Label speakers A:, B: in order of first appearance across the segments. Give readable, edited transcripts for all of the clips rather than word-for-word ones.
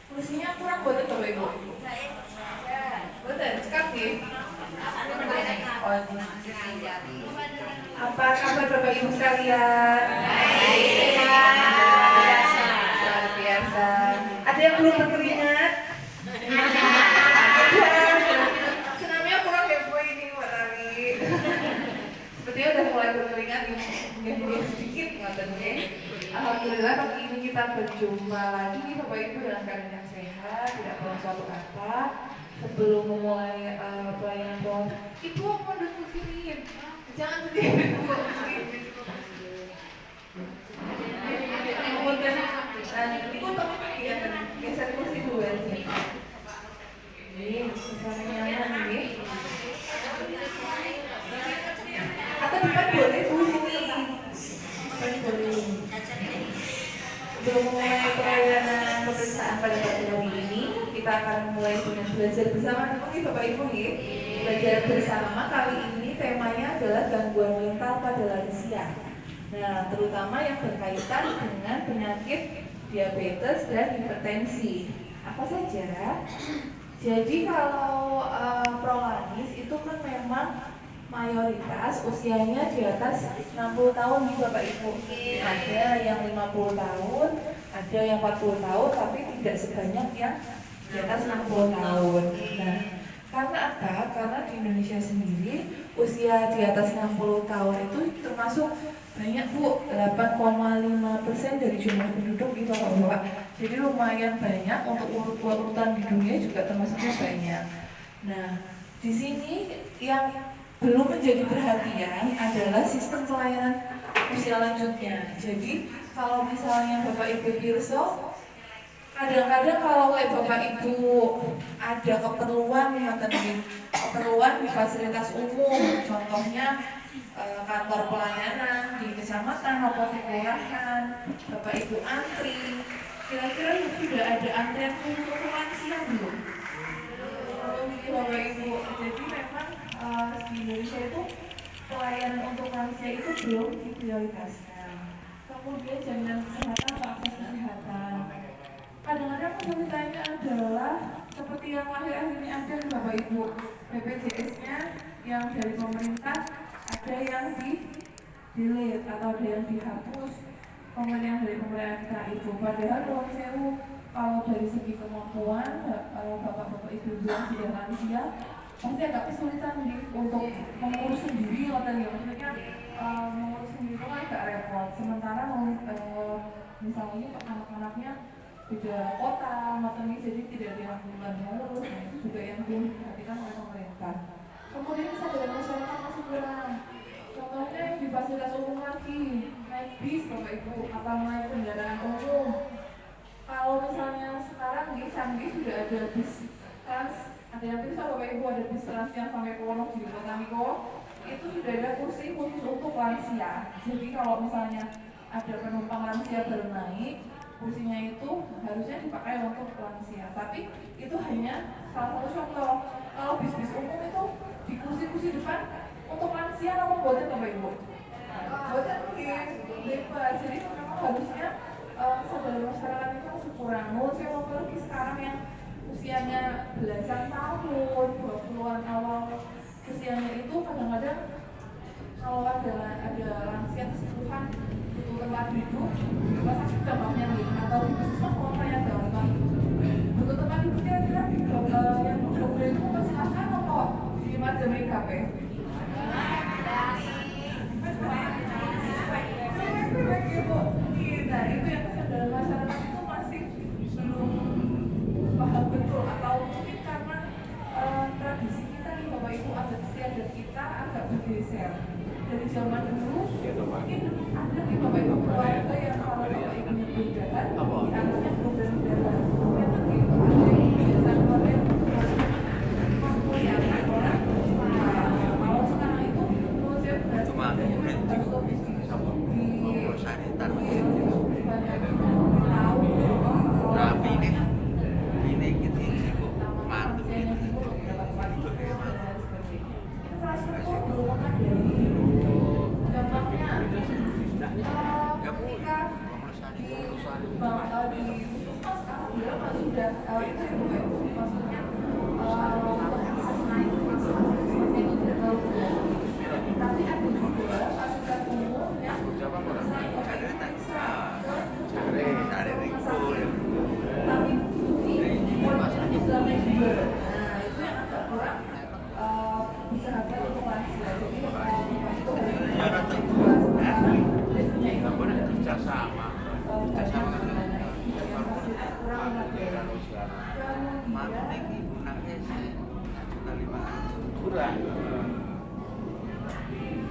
A: Fungsinya kurang buat Bapak Ibu. Betul, cekap nih. Apa kabar Bapak Ibu sekalian? Baik. Luar biasa. Ada yang belum berkeringat? Senamnya kurang heboh ini Mbak Tari. Sepertinya udah mulai berkeringat nih, sedikit katanya. Alhamdulillah pagi ini kita berjumpa lagi Bapak Ibu dalam keadaan yang sehat, tidak kurang suatu kata. Sebelum memulai pelayanan doa, Ibu mau duduk sini, jangan berdiri dulu. Ibu geser kursi dulu aja. Ini misalnya nyaman nih. Atau depan boleh Bu sini. Depan boleh. Sebelum memulai pelayanan pemeriksaan pada pagi hari ini, kita akan mulai dengan belajar bersama nih Bapak Ibu nih. Belajar bersama kali ini temanya adalah gangguan mental pada lansia. Nah, terutama yang berkaitan dengan penyakit diabetes dan hipertensi. Apa saja? Jadi kalau prolanis itu kan memang mayoritas usianya di atas 60 tahun nih Bapak Ibu. Ada yang 50 tahun, ada yang 40 tahun, tapi tidak sebanyak yang di atas 60 tahun. Nah, karena apa? Karena di Indonesia sendiri usia di atas 60 tahun itu termasuk banyak Bu, 8,5% dari jumlah penduduk di Bapak. Jadi lumayan banyak, untuk urutan di dunia juga termasuknya banyak. Nah, di sini yang belum menjadi perhatian adalah sistem pelayanan usia lanjutnya. Jadi kalau misalnya Bapak Ibu pirsa, kadang-kadang kalau Bapak Ibu ada keperluan di fasilitas umum, contohnya kantor pelayanan di kecamatan maupun di kelurahan, Bapak Ibu antri, kira-kira sudah ada antrian untuk lansia belum? Bapak Ibu, jadi memang di Indonesia itu pelayanan untuk lansia itu belum diprioritaskan. Kemudian jaminan kesehatan atau akses kesehatan. Kadang-kadang kesulitannya adalah seperti yang akhir-akhir ini ada nih Bapak Ibu, BPJS-nya yang dari pemerintah ada yang di-delete atau ada yang dihapus, kemudian dari pemerintah itu. Padahal kalau sewu, kalau dari segi kemampuan, kalau bapak-bapak ibu yang sudah lansia, pasti agak kesulitan nih untuk mengurus sendiri, maksudnya mengurus sendiri itu kan agak repot. Sementara misalnya untuk anak-anaknya beda kota, maksudnya jadi tidak dilakukan mengurus, itu juga yang belum diperhatikan oleh pemerintah. Kemudian kesadaran masyarakat masih kurang. Contohnya yang di fasilitas umum lagi, naik bis Bapak Ibu atau naik kendaraan umum. Kalau misalnya sekarang di Canggih sudah ada bis trans, ada yang bisa Bapak Ibu ada bis trans yang sampai ke Wonogiri Kotamiko, itu sudah ada kursi khusus untuk lansia. Jadi kalau misalnya ada penumpang lansia baru naik, kursinya itu harusnya dipakai untuk lansia. Tapi itu hanya salah satu contoh. Kalau bis-bis umum itu di kursi-kursi depan untuk lansia namun buatnya Bapak Ibu. Buatnya lebar. Jadi memang harusnya kesadaran masyarakat itu masih kurang. Saya mau pergi sekarang yang usianya belasan tahun, 20-an awal usianya itu kadang-kadang kalau ada lansia kesepuhan butuh tempat duduk, rumah sakit gampangnya nih, atau di puskesmas kota yang gampang butuh tempat duduk kira-kira di yang dokter itu mempersilahkan atau di Majalengka KP? Nah itu yang kesadaran masyarakat itu masih belum paham betul, atau mungkin karena tradisi kita nih Bapak Ibu, adat istiadat kita agak bergeser dari zaman dulu. Mungkin ada nih Bapak Ibu keluarga yang kalau Bapak Ibunya berjalan, di anaknya belum berjalan. Memang gitu, ada yang kebiasaan keluarga yang memuliakan orang. Kalau sekarang itu menurut saya berarti gampangnya itu ya Bapak Ibu, maksudnya untuk akses naik fasilitas itu tidak terlalu berarti. Tapi ada juga fasilitas umum yang selain Bapak Ibu bisa tapi di kualitas Islamnya juga. Nah itu yang agak kurang disarankan untuk lansia. Jadi Bapak Ibu harus biasanya itu
B: kerjasama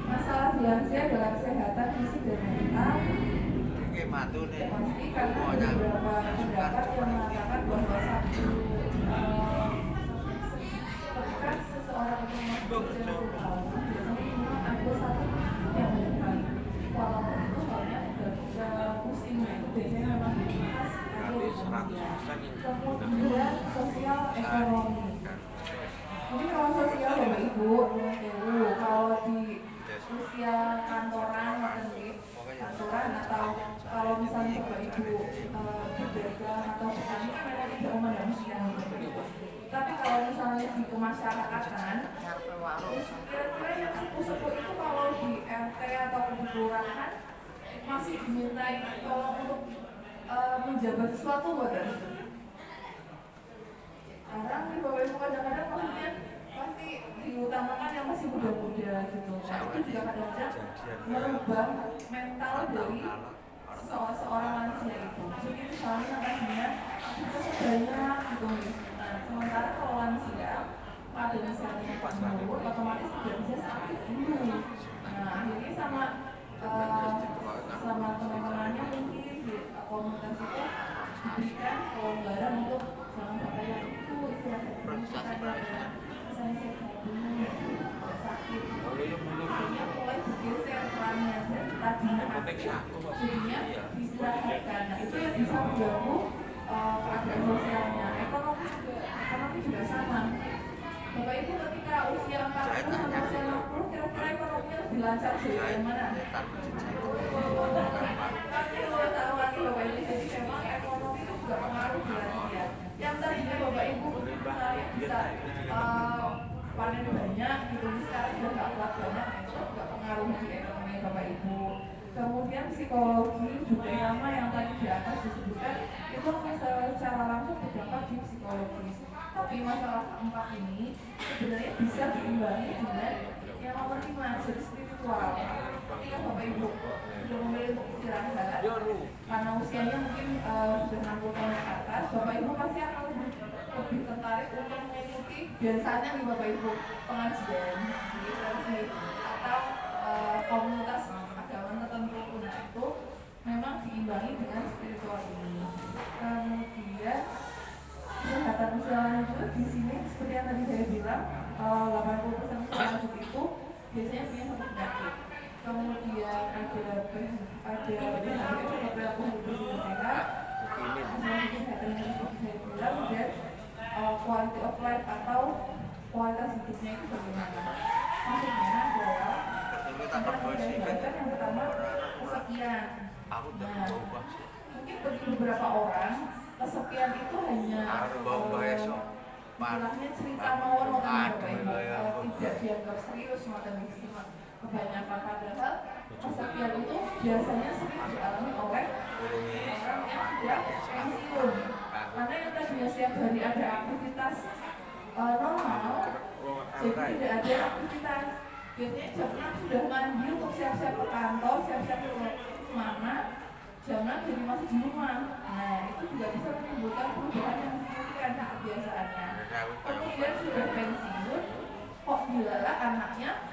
A: masalah lansia dalam kesehatan fisik dan mental pasti karena ada beberapa pendapat yang mengatakan bahwa ketika seseorang itu masuk ke trauma biasanya memang ada satu yang menyukai walaupun itu halnya tidak bisa pusing itu biasanya memang khas kemudian sosial ekonomi. Mungkin kalau sosial Bapak Ibu, kalau di usia kantoran kantoran atau kalau misalnya Bapak Ibu berdagang atau petani kan memang tidak memandang usia. Tapi kalau misalnya di kemasyarakatan, kira-kira yang sepuh-sepuh itu kalau di RT atau di kelurahan masih dimintai tolong untuk menjabat sesuatu buatan. Sekarang di Bapak Ibu kadang-kadang maksudnya pasti diutamakan yang masih muda-muda gitu. Nah itu juga kadang-kadang merubah mental dari seorang lansia itu. Jadi misalnya tadinya kita sebanyak gitu. Nah sementara kalau lansia pada misalnya umur otomatis tidak bisa sakit dulu. Nah akhirnya sama teman-temannya mungkin di komunitas itu diberikan kelonggaran untuk jangan sampai yang itu istirahat dulu misalnya sehat dulu sakit akhirnya mulai bergeser perannya dari tadinya aktif jadinya diistirahatkan. Nah itu yang bisa mengganggu keadaan sosialnya. Ekonomi juga sama. Bapak Ibu ketika usia 40 sampai usia 60 kira-kira ekonominya lebih lancar sih yang mana? Tapi kalau tahu lagi Bapak Ibu, jadi memang ekonomi itu juga pengaruh di lansia. Yang tadinya Bapak Ibu misalnya bisa panen banyak gitu, sekarang sudah nggak kuat banyak, itu juga pengaruh di ekonomi Bapak Ibu. Kemudian psikologi juga sama yang tadi di atas disebutkan itu secara langsung berdampak di psikologis. Tapi masalah keempat ini sebenarnya bisa diimbangi dengan yang nomor 5, jadi spiritual. Ketika Bapak Ibu sudah memilih untuk istirahat karena usianya mungkin sudah 60 tahun ke atas, Bapak Ibu pasti akan lebih tertarik untuk mengikuti biasanya nih Bapak Ibu pengajian atau komunitas agama tertentu. Nah itu memang diimbangi dengan spiritual ini. Kemudian kesehatan usia lanjut di sini seperti yang tadi saya bilang 80% usia lanjut itu biasanya punya satu penyakit. Kemudian ada perilaku hidup bersih sehat, kesehatan yang seperti saya bilang, dan quality of life atau kualitas hidupnya itu bagaimana. Maksudnya adalah yang pertama kesepian. Nah, mungkin bagi beberapa orang kesepian itu hanya istilahnya cerita mawon tidak dianggap serius kebanyakan, padahal kesepian itu biasanya sering dialami oleh orang yang tidak pensiun, karena yang tadinya setiap hari ada aktivitas normal jadi tidak ada aktivitas. Biasanya jam 6 sudah mandi untuk siap-siap ke kantor, siap-siap ke mana, jam 6 jadi masih di rumah. Nah itu juga bisa menimbulkan perubahan yang signifikan kebiasaannya. Kemudian sudah pensiun, kok dilalah anaknya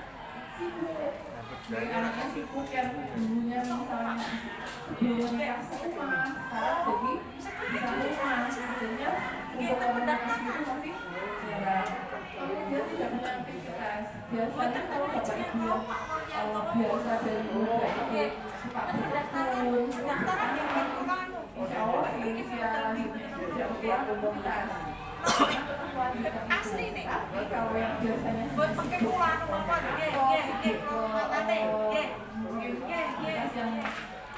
A: sibuk. Dari anaknya sibuk yang dulunya misalnya sebelumnya yang rumah, sekarang jadi bisa rumah. Akhirnya untuk komunikasi itu masih jarang. Kemudian tidak punya aktivitas. Biasanya kalau Bapak Ibu biasa dari muda itu suka berkebun, insya Allah di usia lanjutnya tidak kurang aktivitas. Asli nih. Tapi kalau yang biasanya pakai pulang apa aktivitas yang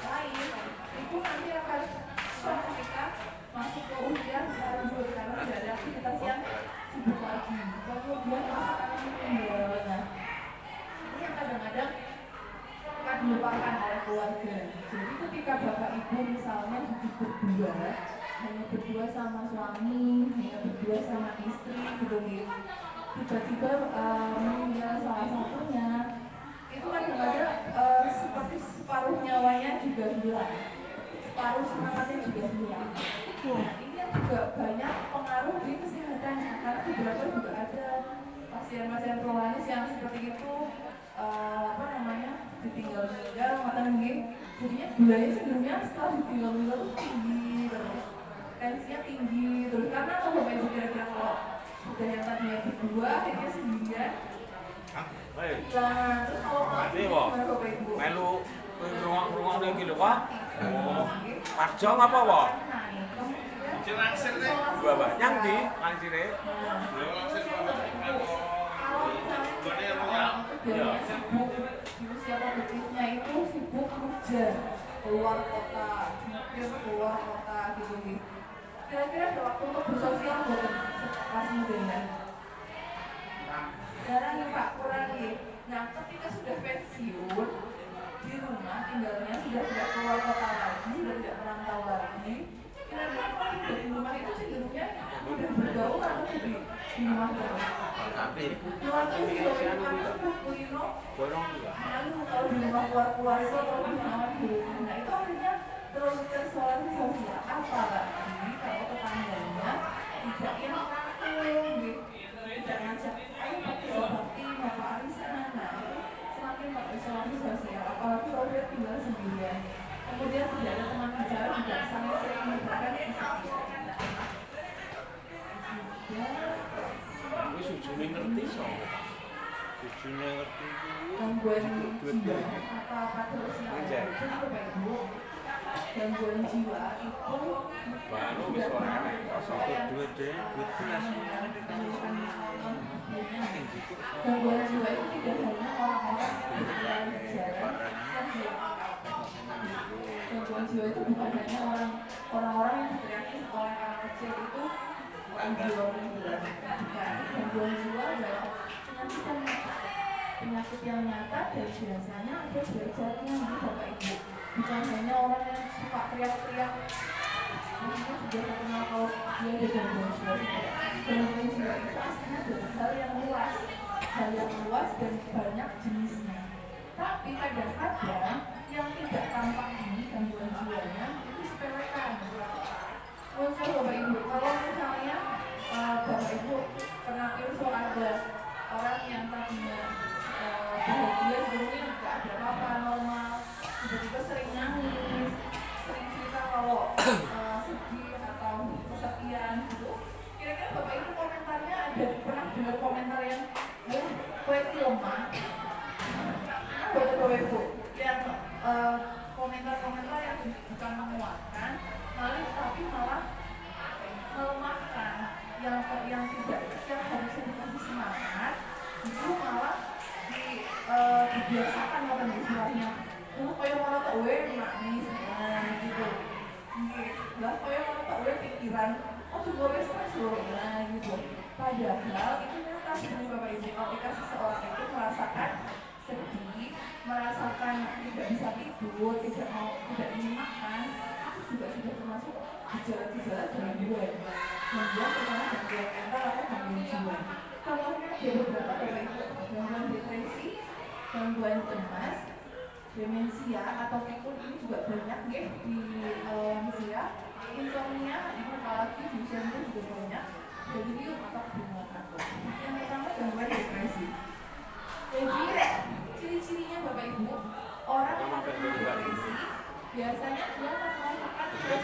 A: lain itu nanti akan ketika masuk ke usia lanjut karena dilupakan oleh keluarga. Jadi ketika bapak ibu misalnya hidup berdua, hanya berdua sama suami, hanya berdua sama istri gitu nih, tiba-tiba meninggal salah satunya, itu kan seperti separuh nyawanya juga hilang, separuh semangatnya juga hilang. Nah, ini juga banyak pengaruh di kesehatannya, karena beberapa juga ada pasien-pasien kronis yang seperti itu ditinggal meninggal, maka mungkin jadinya gulanya sebelumnya setelah ditinggal meninggal tuh tinggi terus, tensinya tinggi terus, karena kalau bapak ibu kira-kira kalau udah yang tadinya berdua akhirnya sendirian. Nah, terus kalau gimana bapak ibu?
B: Melu ruang lagi lho Pak. Oh. Parjong apa Pak? Gua Pak. Yang di langsire.
A: Sibuk di usia produktifnya itu sibuk kerja keluar kota, mungkin keluar kota gitu nih. Kira-kira ada waktu untuk bersosial bukan pas mudanya? Jarang nih Pak, kurang nih. Nah, ketika sudah pensiun di rumah tinggalnya sudah tidak keluar kota lagi, sudah tidak merantau lagi. Kira-kira kalau tinggal di rumah itu cenderungnya mudah bergaul atau di rumah terus? Keluarga juga kulino, kalau di rumah keluar itu atau di rumah dulu. Nah itu akhirnya terus tersolarisasi sosial, apalagi kalau tetangganya tidak yang rangkul, tidak ngajak, ayo pakai bakti, mau ke arisan. Nah itu semakin terisolasi sosial, apalagi kalau dia tinggal sendirian. Kemudian tidak ada teman bicara juga sangat sering menyebabkan kesedihan.
B: Sujune ngerti soal. Sujune ngerti
A: gangguan jiwa apa terusnya itu Bapak Ibu, gangguan jiwa itu
B: baru wis ora sampai duit plus.
A: Gangguan jiwa itu tidak hanya orang-orang yang bergejala gangguan jiwa itu bukan hanya orang-orang yang diteriaki oleh anak kecil itu gangguan jiwa adalah penyakit yang nyata dan biasanya ada belajarnya di Bapak Ibu. Bukan hanya orang yang suka teriak-teriak, mungkin sudah terkenal kalau dia ada gangguan jiwa. Gangguan jiwa itu aslinya adalah hal yang luas dan banyak jenisnya. Tapi kadang-kadang yang tidak tampak ini gangguan jiwanya itu sepelekan. Untuk Bapak Ibu, kalau misalnya Bapak Ibu pernah info ada orang yang tadinya bahagia hidupnya nggak ada apa-apa, normal, tiba-tiba sering nangis, sering cerita kalau sedih atau kesepian gitu. Kira-kira Bapak Ibu komentarnya ada pernah dengar komentar yang kue lemah? Buat Bapak Ibu yang komentar-komentar yang bukan menguatkan, tapi malah melemahkan, yang tidak, yang harusnya dikasih semangat, itu malah dibiasakan kan istilahnya. Kayak malah tak nangis, gitu. Lah kayak malah tak pikiran, juga stres loh, gitu. Padahal itu nyata sebenarnya Bapak Ibu, ketika seseorang itu merasakan sedih, merasakan tidak bisa tidur, tidak ingin makan, itu juga sudah termasuk gejala-gejala gangguan. Kemudian pertama gangguan mental atau gangguan jiwa. Contohnya ada beberapa Bapak Ibu, gangguan depresi, gangguan cemas, demensia atau pikun ini juga banyak ya di lansia. Insomnia, apalagi di usia muda juga banyak. Delirium atau kebingungan akut. Yang pertama gangguan depresi. Jadi ciri-cirinya Bapak Ibu, orang yang mengalami depresi biasanya dia akan merasakan sedih,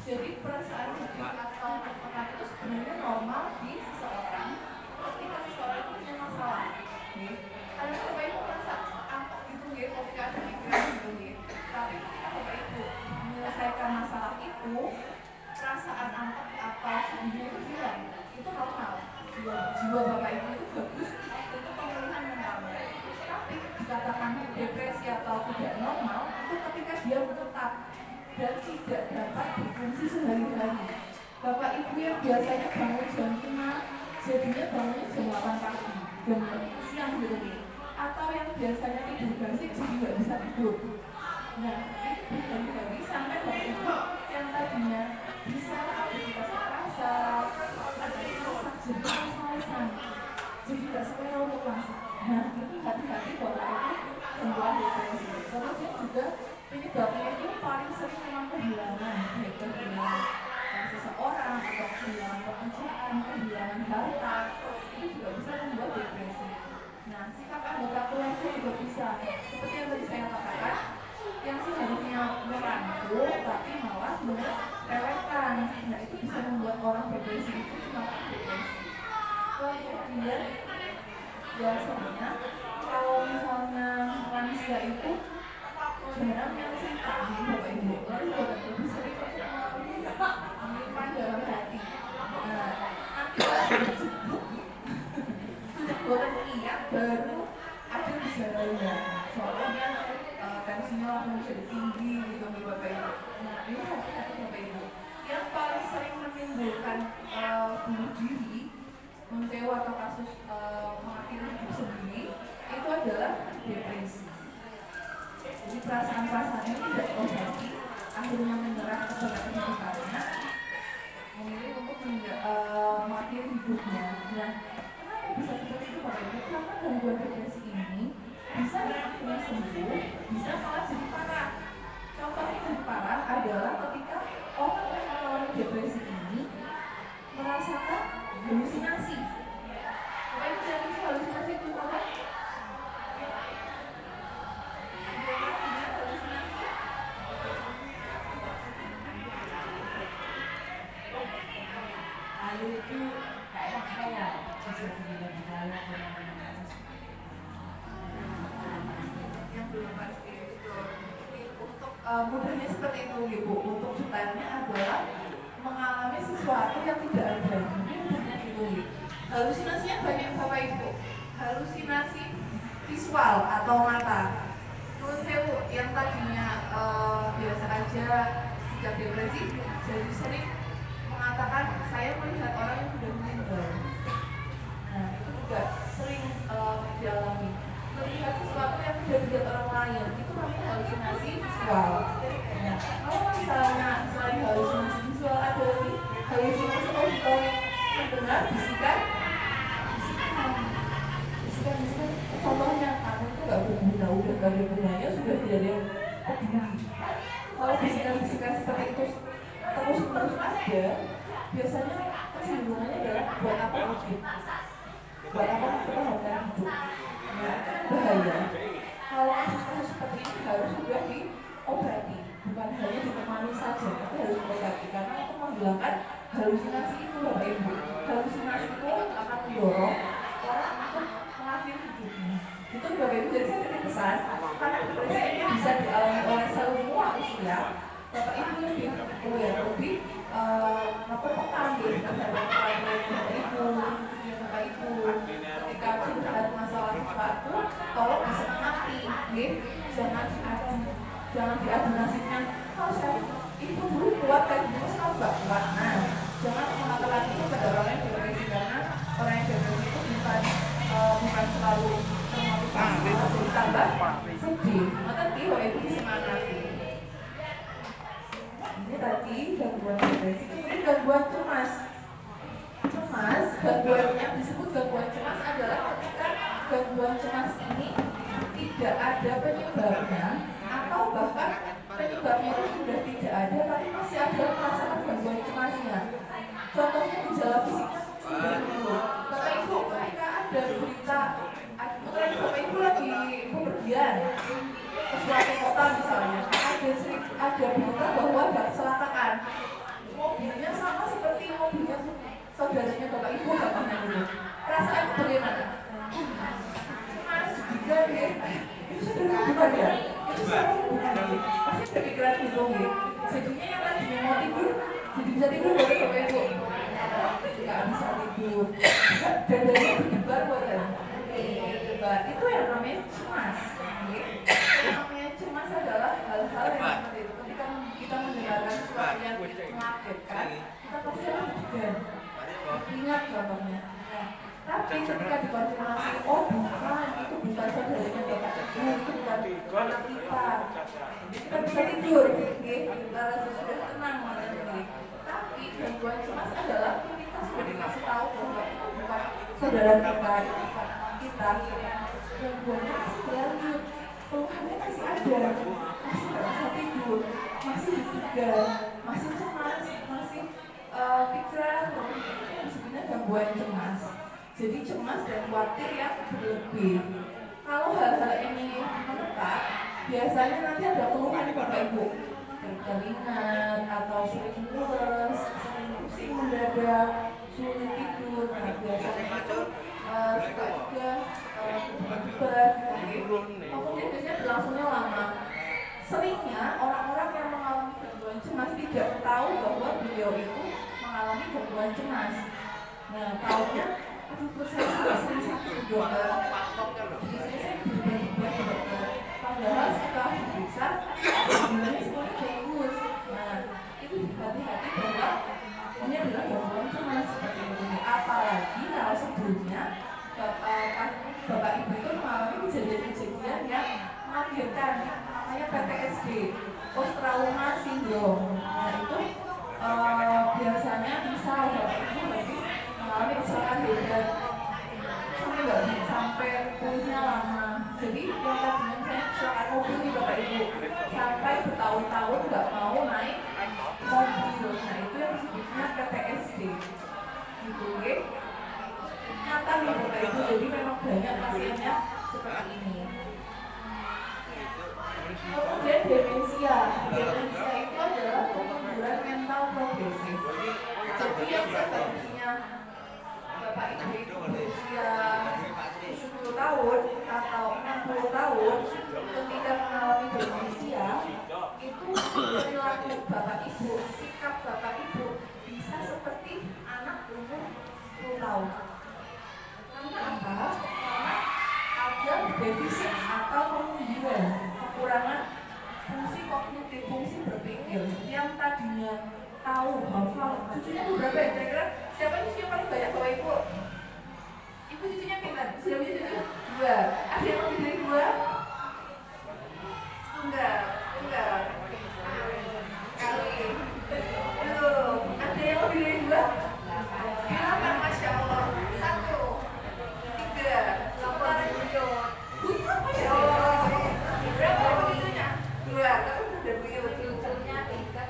A: jadi perasaan sedih atau tertekan itu sebenarnya normal di seseorang ketika seseorang itu punya masalah. Karena Bapak Ibu merasa angkut gitu ya, ketika ada pikiran gitu ya. Tapi ketika Bapak Ibu menyelesaikan masalah itu, perasaan angkut atau sedihnya itu hilang. Itu normal. Jiwa Bapak Ibu itu bagus untuk pemulihan mentalnya. Tapi dikatakan depresi atau tidak normal itu ketika dia tetap dan tidak dapat berfungsi sehari-hari. Bapak Ibu yang biasanya bangun jam 5, jadinya bangunnya jam 8 pagi, jam siang gitu nih. Atau yang biasanya tidur basic jadi nggak bisa tidur. Nah, ini berkali-kali sampai Bapak Ibu yang tadinya bisa aktivitas pasar, aktivitas jadi pas-pasan, jadi nggak selera untuk masak. Nah, itu hati-hati Bapak Ibu sebuah depresi. Terus yang juga penyebabnya itu paling sering memang kehilangan, baik kehilangan seseorang atau kehilangan pekerjaan, kehilangan harta, itu juga bisa membuat depresi. Nah, sikap anggota keluarga juga bisa, seperti yang tadi saya katakan, yang seharusnya merangkul tapi malah meremehkan. Nah, itu bisa membuat orang depresi itu semakin depresi. Kemudian biasanya kalau misalnya lansia itu jarang yang cerita di Bapak Ibu, lalu lebih sering menyimpan dalam hati. Nah, nanti sudah berniat baru ada gejalanya. Contohnya tensinya langsung jadi tinggi gitu di Bapak Ibu. Nah, ini hati-hati Bapak Ibu. Yang paling sering menimbulkan bunuh diri, mensewa atau kasus mengakhiri hidup sendiri itu adalah depresi. Jadi perasaan-perasaannya tidak terobati, akhirnya menyerah kepada kehidupannya, memilih untuk mengakhiri hidupnya. Nah, kenapa bisa seperti itu Bapak Ibu? Karena gangguan depresi ini bisa akhirnya sembuh, bisa malah jadi parah. Contohnya jadi parah adalah ketika orang yang mengalami depresi ini merasakan halusinasi. Bapak Ibu yang itu halusinasi itu apa?
C: Lalu itu kayak saya bisa di dalam
A: Yang belum pasti itu untuk mudahnya seperti itu ibu. Untuk detailnya adalah mengalami sesuatu yang tidak ada. Ini mudahnya itu. Halusinasinya banyak Bapak Ibu. Halusinasi visual atau mata. Menurut saya yang tadinya biasa aja sejak depresi jadi sering mengatakan saya melihat orang yang sudah meninggal. Nah, itu juga sering dialami. Melihat sesuatu yang tidak dilihat orang lain, itu namanya halusinasi visual. Nah, kalau misalnya selain halusinasi visual ada lagi halusinasi auditory, mendengar bisikan. Contohnya kamu itu nggak berguna, udah gak ada gunanya, sudah tidak ada yang peduli. Kalau bisikan-bisikan seperti itu terus ada, biasanya kecenderungannya adalah buat apa hidup, buat apa mempertahankan hidup. Nah, bahaya. Kalau kasus seperti ini harus sudah diobati, bukan hanya ditemani saja, tapi harus diobati karena untuk menghilangkan halusinasi itu Bapak Ibu. Halusinasi itu akan mendorong orang untuk mengakhiri hidupnya. Itu Bapak Ibu, jadi saya titip pesan karena depresi ini bisa dialami oleh semua usia. Bapak Ibu lebih memperpekan diri terhadap Bapak Ibu, Bapak Ibu ketika curhat masalah sesuatu, tolong disemangati, jangan diadu nasibnya. Kalau saya itu dulu kuat kan, dulu sekarang nggak kuat. Nah, jangan mengatakan itu pada orang yang depresi karena orang yang depresi itu bukan selalu termotivasi, ditambah sedih. Maka Bapak Ibu disemangati. Ini tadi gangguan depresi, kemudian gangguan cemas. Gangguannya disebut gangguan cemas adalah ketika gangguan cemas ini tidak ada penyebabnya atau bahkan penyebabnya itu sudah tidak ada tapi masih ada merasakan gangguan cemasnya. Contohnya gejala fisiknya sudah dulu. Bapak Ibu ketika ada berita, Bapak Ibu lagi bepergian ke suatu kota misalnya, ada berita bahwa ada kecelakaan, mobilnya sama seperti mobilnya saudaranya Bapak Ibu, bapaknya dulu. Perasaan bagaimana? Cemas juga dia, itu saudara bukan ya? Itu saudara bukan ya? Pasti berpikiran gitu ya. Jadinya yang tadinya mau tidur, jadi bisa tidur boleh Bapak Ibu? Nggak bisa tidur. Dadanya berdebar buatan. Itu yang namanya cemas. Yang namanya cemas adalah hal-hal yang seperti itu. Ketika kita mendengarkan sesuatu yang mengagetkan, kita pasti akan ingat contohnya. Nah, tapi Tapi ketika dikonfirmasi, oh bukan, itu bukan saudaranya bapak ibu, itu bukan anak kita. Kita bisa tidur, oke? Sudah tenang maksudnya. Tapi gangguan cemas adalah kita sudah dikasih tahu bahwa itu bukan saudara kita, itu bukan anak kita. Gangguannya masih berlanjut, keluhannya masih ada, masih nggak bisa tidur, masih ditinggal, masih cemas, masih pikiran, itu sebenarnya gangguan cemas. Jadi cemas dan khawatir yang berlebih. Kalau hal-hal ini menetap, biasanya nanti ada keluhan bapak ibu, berkeringat atau sering mules, sering pusing mendadak, sulit tidur. Nah biasanya itu suka juga berat, kemudian biasanya berlangsungnya lama. Seringnya orang-orang yang mengalami gangguan cemas tidak tahu bahwa beliau itu mengalami gangguan cemas. Nah tahunya aduh saya sering sakit dokter, jadi saya berubah ke dokter. Padahal setelah diperiksa, sebenarnya semuanya bagus. Nah itu hati-hati bahwa ini adalah gangguan cemas seperti ini. Apalagi kalau sebelumnya bapak ibu itu mengalami kejadian-kejadian yang mengagetkan, namanya PTSD, post trauma syndrome. Nah itu biasanya misal bapak ibu lagi mengalami kecelakaan hebat, sampai pulihnya lama. Jadi yang tadinya misalnya kecelakaan mobil nih bapak ibu, sampai bertahun-tahun nggak mau naik mobil. Nah itu yang disebutnya PTSD. Gitu ya. Nyata nih bapak ibu, jadi memang banyak pasiennya seperti ini. Kemudian demensia. Demensia itu adalah kemunduran mental progresif. Jadi yang tadinya bapak ibu itu berusia 70 tahun atau 60 tahun, ketika mengalami demensia, itu perilaku bapak ibu, sikap bapak ibu bisa seperti anak umur 10 tahun. Karena apa? Karena ada defisit atau kemunduran, kekurangan fungsi kognitif, fungsi berpikir yang tadinya tahu hafal. Cucunya itu berapa ya kira-kira? Siapa cucunya paling banyak bapak ibu? Ibu cucunya pintar. Siapa cucunya? 2. Ada yang lebih dari 2? Enggak. Kali. Belum. Ada yang lebih dari 2? Kenapa? Masya Allah. 1, 3. Laporan buyut. Buyut Masya Allah. Berapa buyutnya? 2. Tapi udah buyut. Cucunya 3,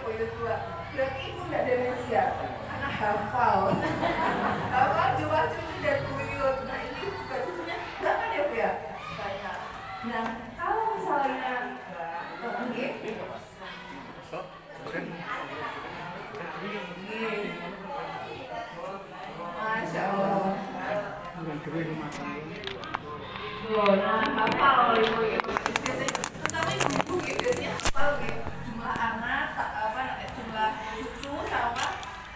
A: buyutnya 2. Berarti ibu nggak demensia, karena hafal. Hafal 2 cucu dan buyut. Nah ini juga cucunya berapa ya Bu ya? Banyak. Nah kalau misalnya Masya Allah. Nah hafal ibu ya. Terutama ibu biasanya hafal jumlah anak, jumlah cucu sama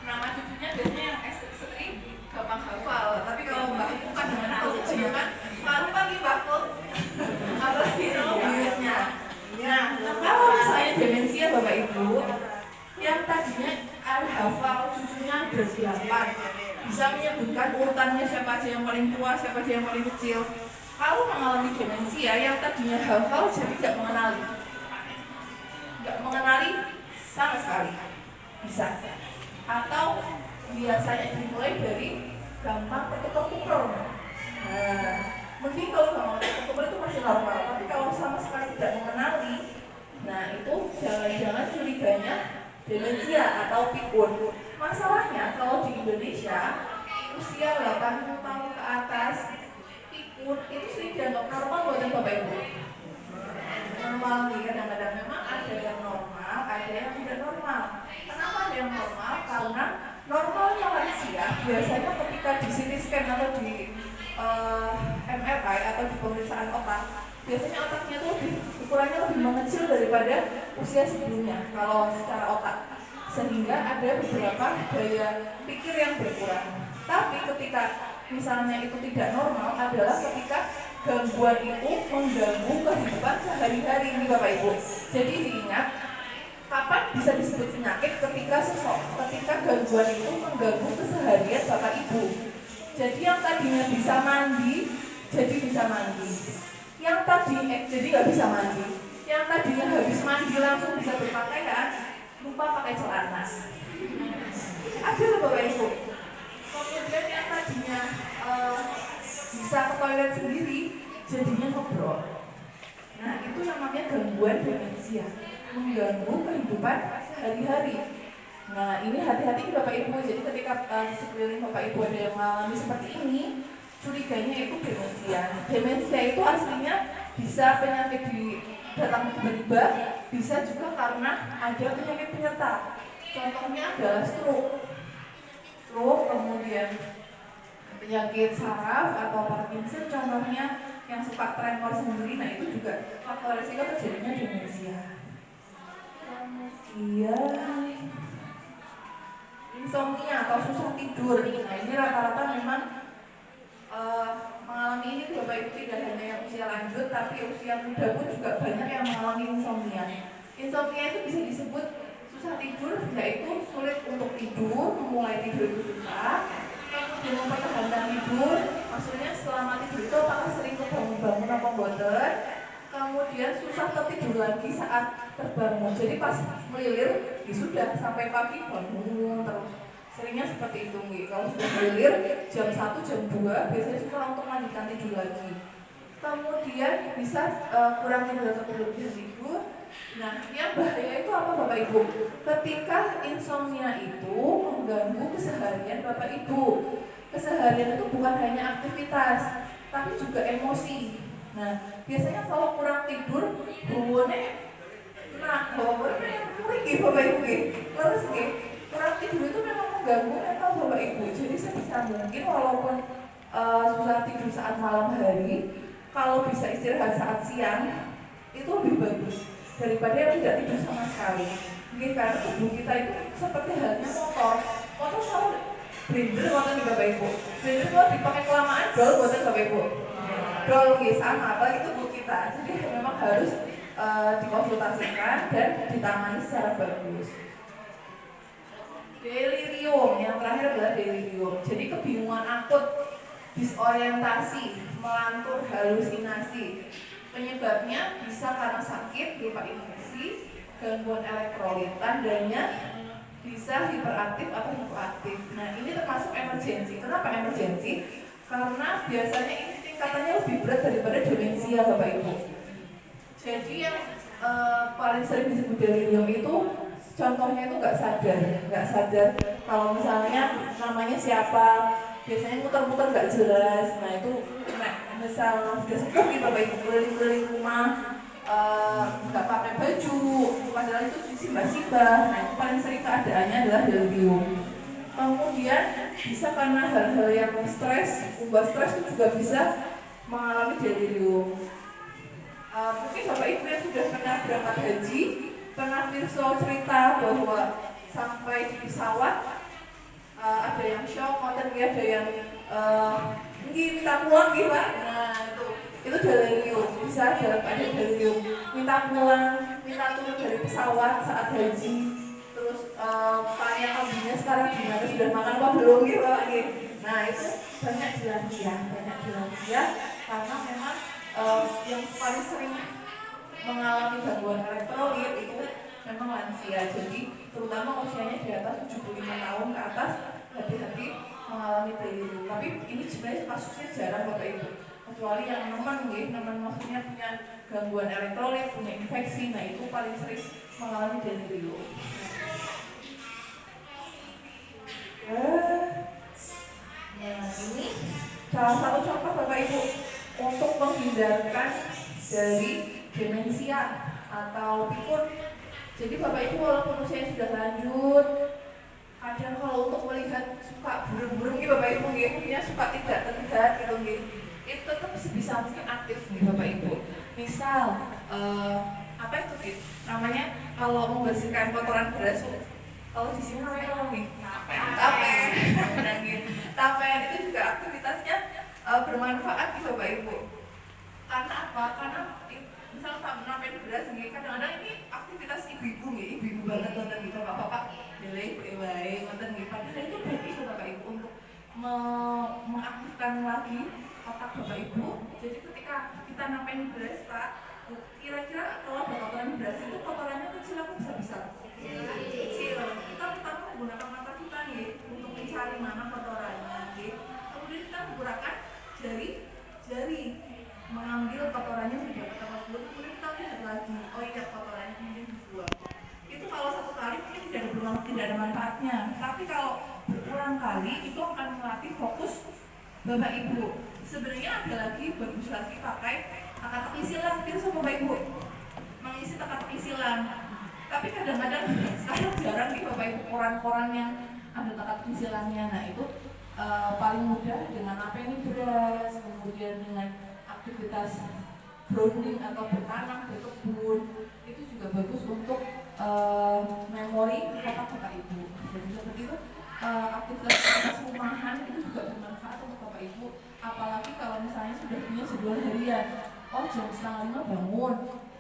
A: nama cucunya biasanya yang sering gampang hafal. Tapi kalau mbak ibu kan gimana tahu cucunya kan lupa nih bakul apalagi nama buyutnya. Nah kalau misalnya demensia bapak ibu yang tadinya hafal cucunya ber-8, bisa menyebutkan urutannya siapa aja yang paling tua, siapa aja yang paling kecil. Kalau mengalami demensia yang tadinya hafal jadi tidak mengenali sama sekali, bisa. Atau biasanya dimulai dari gampang ketukar-tukar. Nah, mungkin kalau gampang ketukar itu masih normal, tapi kalau sama sekali tidak mengenali, nah itu jangan-jangan curiganya demensia atau pikun. Masalahnya kalau di Indonesia usia 80 tahun ke atas pikun itu sering dianggap normal buatan bapak ibu. Normal nih, kadang-kadang memang ada yang normal, ada yang tidak normal. Kenapa ada yang normal? Karena normalnya lansia biasanya ketika di CT scan atau di MRI atau di pemeriksaan otak, biasanya otaknya itu ukurannya lebih mengecil daripada usia sebelumnya kalau secara otak, sehingga ada beberapa daya pikir yang berkurang. Tapi ketika misalnya itu tidak normal adalah ketika gangguan itu mengganggu kehidupan sehari-hari ini Bapak Ibu. Jadi diingat, kapan bisa disebut penyakit ketika gangguan itu mengganggu keseharian Bapak Ibu. Jadi yang tadinya bisa mandi, jadi bisa mandi. Yang tadi jadi nggak bisa mandi. Yang tadinya habis mandi langsung bisa berpakaian, lupa pakai celana. Ada loh Bapak Ibu. Kemudian yang tadinya bisa ke toilet sendiri, jadinya ngobrol. Nah itu yang namanya gangguan demensia, mengganggu kehidupan sehari-hari. Nah ini hati-hati Bapak Ibu. Jadi ketika di sekeliling Bapak Ibu ada yang mengalami seperti ini, curiganya itu demensia. Demensia itu aslinya bisa penyakit datang tiba-tiba, bisa juga karena ada penyakit penyerta. Contohnya adalah stroke, kemudian penyakit saraf atau Parkinson, contohnya yang suka tremor sendiri. Nah itu juga faktor risiko terjadinya demensia. Kemudian insomnia atau susah tidur. Nah ini rata-rata memang mengalami ini Bapak Ibu, tidak hanya yang usia lanjut, tapi usia muda pun juga banyak yang mengalami insomnia. Insomnia itu bisa disebut susah tidur, yaitu sulit untuk tidur, memulai tidur itu susah, kemudian mempertahankan tidur, maksudnya selama tidur itu apakah sering kebangun-bangun apa boten, kemudian susah tertidur lagi saat terbangun. Jadi pas melilir, sudah sampai pagi bangun terus. Seringnya seperti itu nih. Kalau sudah melilir jam 1, jam 2 biasanya susah untuk melanjutkan tidur lagi. Kemudian bisa kurang tidur atau berlebihan tidur. Nah, yang bahaya itu apa Bapak Ibu? Ketika insomnia itu mengganggu keseharian Bapak Ibu. Keseharian itu bukan hanya aktivitas, tapi juga emosi. Nah, biasanya kalau kurang tidur, buahnya bawa-bawa yang pergi Bapak Ibu. Terus kurang tidur itu memang mengganggu mental Bapak Ibu. Jadi sebisa mungkin walaupun susah tidur saat malam hari, kalau bisa istirahat saat siang itu lebih bagus daripada yang tidak tidur sama sekali. Mungkin karena tubuh kita itu seperti halnya motor selalu blinder buatan di Bapak Ibu. Blinder kalau dipakai kelamaan dol buatan Bapak Ibu. Dol sama apalagi tubuh kita. Jadi memang harus dikonsultasikan dan ditangani secara bagus. Delirium, yang terakhir adalah delirium. Jadi kebingungan akut, disorientasi, melantur, halusinasi. Penyebabnya bisa karena sakit berupa infeksi, gangguan elektrolit, tandanya bisa hiperaktif atau hipoaktif. Nah ini termasuk emergensi. Kenapa emergensi? Karena biasanya ini tingkatannya lebih berat daripada demensia Bapak Ibu. Jadi yang paling sering disebut delirium itu contohnya itu nggak sadar kalau misalnya namanya siapa, biasanya muter-muter nggak jelas. Nah itu misal sudah sepuh nih Bapak Ibu keliling-keliling rumah nggak pakai baju, padahal itu simbah-simbah. Nah itu paling sering keadaannya adalah delirium. Kemudian bisa karena hal-hal yang stres, stres itu juga bisa mengalami delirium. Mungkin Bapak Ibu yang sudah pernah berangkat haji pernah virtual cerita bahwa sampai di pesawat ada yang shock, ada yang minta pulang gitu Pak. Nah itu delirium, bisa dalam keadaan delirium, minta pulang, minta turun dari pesawat saat haji. Terus tanya kabinya sekarang gimana, sudah makan apa belum gitu Pak. Nah itu banyak dilansia karena memang yang paling sering mengalami gangguan elektrolit itu memang lansia. Jadi terutama usianya di atas 75 tahun ke atas, hati-hati mengalami delirium. Tapi ini sebenarnya kasusnya jarang Bapak Ibu, kecuali yang nemen maksudnya punya gangguan elektrolit, punya infeksi. Nah itu paling sering mengalami delirium. Nah ini salah satu contoh Bapak Ibu untuk menghindarkan dari demensia atau pikun. Jadi Bapak Ibu walaupun usianya sudah lanjut, kadang kalau untuk melihat suka burung-burung nih Bapak Ibu, punya suka tidak terlihat gitu, itu tetap sebisa mungkin aktif nih Bapak Ibu. Misal apa itu namanya kalau membersihkan kotoran beras, kalau di sini namanya apa nih? Tapen itu juga aktivitasnya bermanfaat nih Bapak Ibu. Karena apa? Karena misal napen beras, kadang-kadang ini aktivitas ibu-ibu banget nonton gitu, bapak-bapak pilih, nonton gitu. Padahal itu baik itu Bapak Ibu untuk mengaktifkan lagi otak Bapak Ibu. Jadi ketika kita nampain beras, Pak, kira-kira kalau ada kotoran beras itu kotorannya kecil apa besar? Kecil. Kita pertama menggunakan mata kita nih untuk mencari mana kotorannya. Nih. Kemudian kita menggunakan jari mengambil kotorannya sudah pertama dulu, kemudian kita lihat lagi, oh iya kotorannya kemudian dibuang. Itu kalau satu kali mungkin tidak ada manfaatnya, tapi kalau berulang kali itu akan melatih fokus Bapak Ibu. Sebenarnya ada lagi bagus lagi pakai teka-teki silang, kita sama Bapak Ibu mengisi teka-teki silang. Tapi kadang-kadang sekarang jarang nih Bapak Ibu koran-koran yang ada teka-teki silangnya. Nah itu paling mudah dengan apa ini beras, kemudian dengan aktivitas grounding atau bertanam, berkebun, itu juga bagus untuk memori otak Bapak Ibu. Jadi seperti itu aktivitas rumahan itu juga bermanfaat untuk Bapak Ibu. Apalagi kalau misalnya sudah punya jadwal harian, oh jam 4:30 bangun,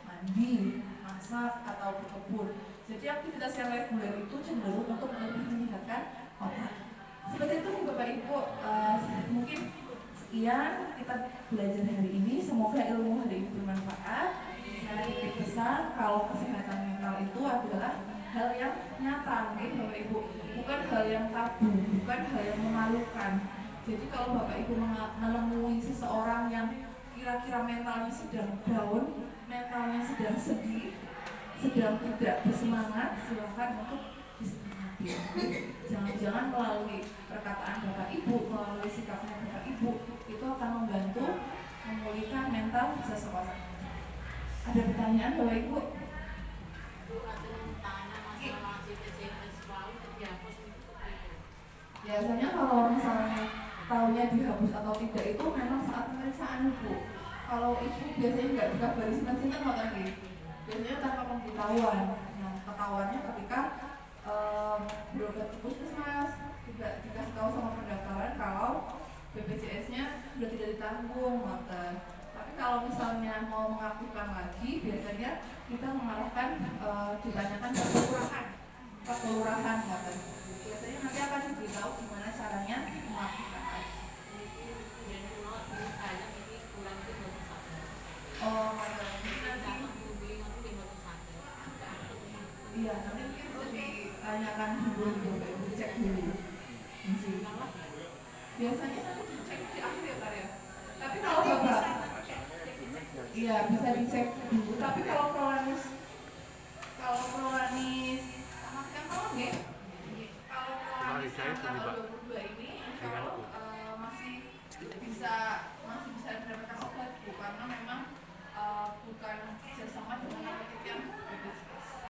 A: mandi, masak atau berkebun. Jadi aktivitas yang reguler itu cenderung untuk lebih menyehatkan otak. Seperti itu Bapak Ibu, mungkin sekian kita belajar hari ini. Semoga ilmu hari ini bermanfaat. Saya titip pesan kalau kesehatan mental itu adalah hal yang nyata, nih Bapak Ibu, bukan hal yang tabu, bukan hal yang memalukan. Jadi kalau Bapak Ibu menemui seseorang yang kira-kira mentalnya sedang down, mentalnya sedang sedih, sedang tidak bersemangat, silakan untuk disemangati. Jangan-jangan melalui perkataan Bapak Ibu, melalui sikapnya Bapak Ibu, itu akan membantu memulihkan mental seseorang. Ada pertanyaan Bapak Ibu? Biasanya kalau misalnya tahunya dihapus atau tidak itu memang saat pemeriksaan Ibu. Kalau Ibu biasanya nggak dikabari sinten-sinten nggak tadi? Biasanya tanpa pemberitahuan. Nah, ketahuannya ketika berobat ke puskesmas, tidak dikasih tahu sama pendaftaran kalau BPJS-nya sudah tidak ditanggung, ngoten. Tapi kalau misalnya mau mengaktifkan lagi, biasanya kita mengarahkan ditanyakan ke kelurahan, ngoten. Biasanya nanti akan diberitahu gimana caranya mengaktifkan lagi. Oh, iya, nanti mungkin perlu ditanyakan dulu, dicek dulu. Biasanya nanti dicek di akhir ya Kak ya. Tapi kalau Bapak, iya bisa dicek dulu. Tapi kalau prolanis sama kan kalau nggak? Kalau prolanis tanggal 20